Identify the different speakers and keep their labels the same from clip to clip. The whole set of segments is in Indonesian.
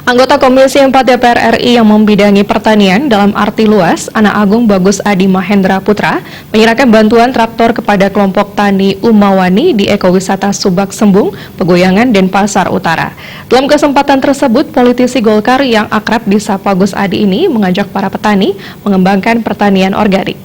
Speaker 1: Anggota Komisi 4 DPR RI yang membidangi pertanian dalam arti luas, Anak Agung Bagus Adi Mahendra Putra, menyerahkan bantuan traktor kepada kelompok tani Umawani di Ekowisata Subak Sembung, Pegoyangan, Denpasar Utara. Dalam kesempatan tersebut, politisi Golkar yang akrab disapa Gus Adi ini mengajak para petani mengembangkan pertanian organik.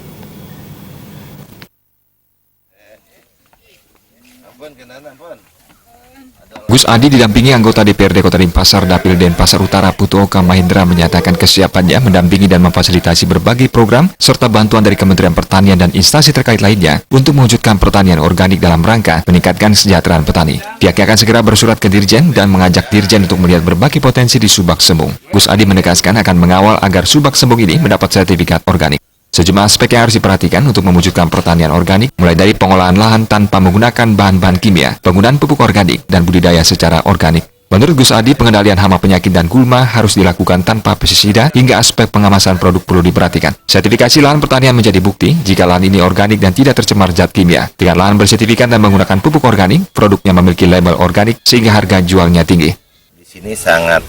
Speaker 2: Gus Adi didampingi anggota DPRD Kota Denpasar Dapil Denpasar Utara Putu Oka Mahendra menyatakan kesiapannya mendampingi dan memfasilitasi berbagai program serta bantuan dari Kementerian Pertanian dan instansi terkait lainnya untuk mewujudkan pertanian organik dalam rangka meningkatkan kesejahteraan petani. Pihaknya akan segera bersurat ke Dirjen dan mengajak Dirjen untuk melihat berbagai potensi di Subak Sembung. Gus Adi menegaskan akan mengawal agar Subak Sembung ini mendapat sertifikat organik. Sejumlah aspek yang harus diperhatikan untuk mewujudkan pertanian organik, mulai dari pengolahan lahan tanpa menggunakan bahan-bahan kimia, penggunaan pupuk organik, dan budidaya secara organik. Menurut Gus Adi, pengendalian hama penyakit dan gulma harus dilakukan tanpa pestisida hingga aspek pengemasan produk perlu diperhatikan. Sertifikasi lahan pertanian menjadi bukti jika lahan ini organik dan tidak tercemar zat kimia. Dengan lahan bersertifikat dan menggunakan pupuk organik, produknya memiliki label organik sehingga harga jualnya tinggi.
Speaker 3: Di sini sangat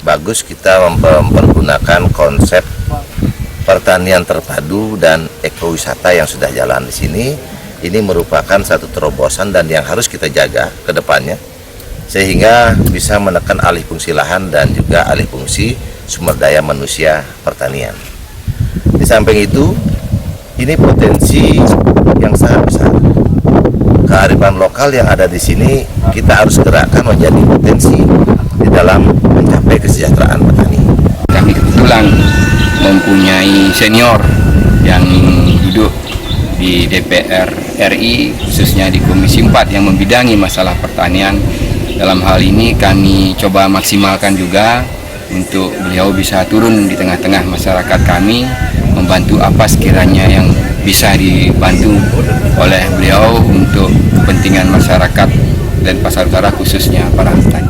Speaker 3: bagus kita mempergunakan konsep pertanian terpadu dan ekowisata yang sudah jalan di sini. Ini merupakan satu terobosan dan yang harus kita jaga ke depannya, sehingga bisa menekan alih fungsi lahan dan juga alih fungsi sumber daya manusia pertanian. Di samping itu, ini potensi yang sangat besar. Kearifan lokal yang ada di sini kita harus gerakkan menjadi potensi di dalam mencapai kesejahteraan petani.
Speaker 4: Kami kebetulan mempunyai senior yang duduk di DPR RI, khususnya di Komisi 4 yang membidangi masalah pertanian. Dalam hal ini kami coba maksimalkan juga untuk beliau bisa turun di tengah-tengah masyarakat kami, membantu apa sekiranya yang bisa dibantu oleh beliau untuk kepentingan masyarakat Denpasar Utara, khususnya para petani.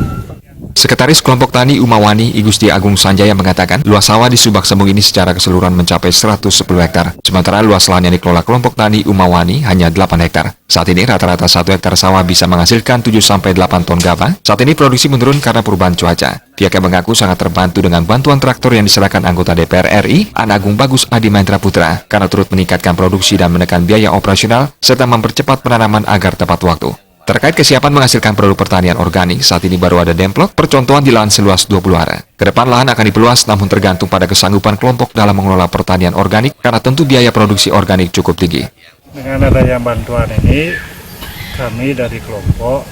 Speaker 2: Sekretaris Kelompok Tani Umawani I Gusti Agung Sanjaya mengatakan luas sawah di Subak Sembung ini secara keseluruhan mencapai 110 hektar. Sementara luas lahan yang dikelola Kelompok Tani Umawani hanya 8 hektar. Saat ini rata-rata 1 hektar sawah bisa menghasilkan 7-8 ton gabah. Saat ini produksi menurun karena perubahan cuaca. Pihaknya mengaku sangat terbantu dengan bantuan traktor yang diserahkan anggota DPR RI, Anak Agung Bagus Adi Mahendra Putra, karena turut meningkatkan produksi dan menekan biaya operasional serta mempercepat penanaman agar tepat waktu. Terkait kesiapan menghasilkan produk pertanian organik, saat ini baru ada demplok percontohan di lahan seluas 20 ha. Kedepan lahan akan diperluas namun tergantung pada kesanggupan kelompok dalam mengelola pertanian organik karena tentu biaya produksi organik cukup tinggi.
Speaker 5: Dengan adanya bantuan ini, kami dari kelompok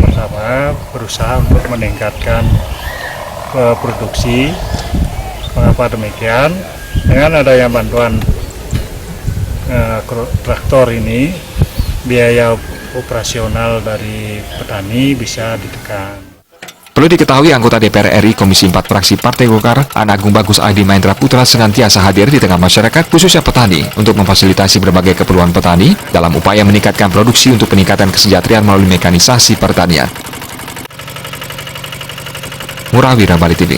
Speaker 5: pertama berusaha untuk meningkatkan produksi. Mengapa demikian? Dengan adanya bantuan traktor ini, biaya operasional dari petani bisa ditekan.
Speaker 2: Perlu diketahui anggota DPR RI Komisi 4 fraksi Partai Golkar, Anak Agung Bagus Adi Mahendra Putra senantiasa hadir di tengah masyarakat khususnya petani untuk memfasilitasi berbagai keperluan petani dalam upaya meningkatkan produksi untuk peningkatan kesejahteraan melalui mekanisasi pertanian. Murawira Bali TV.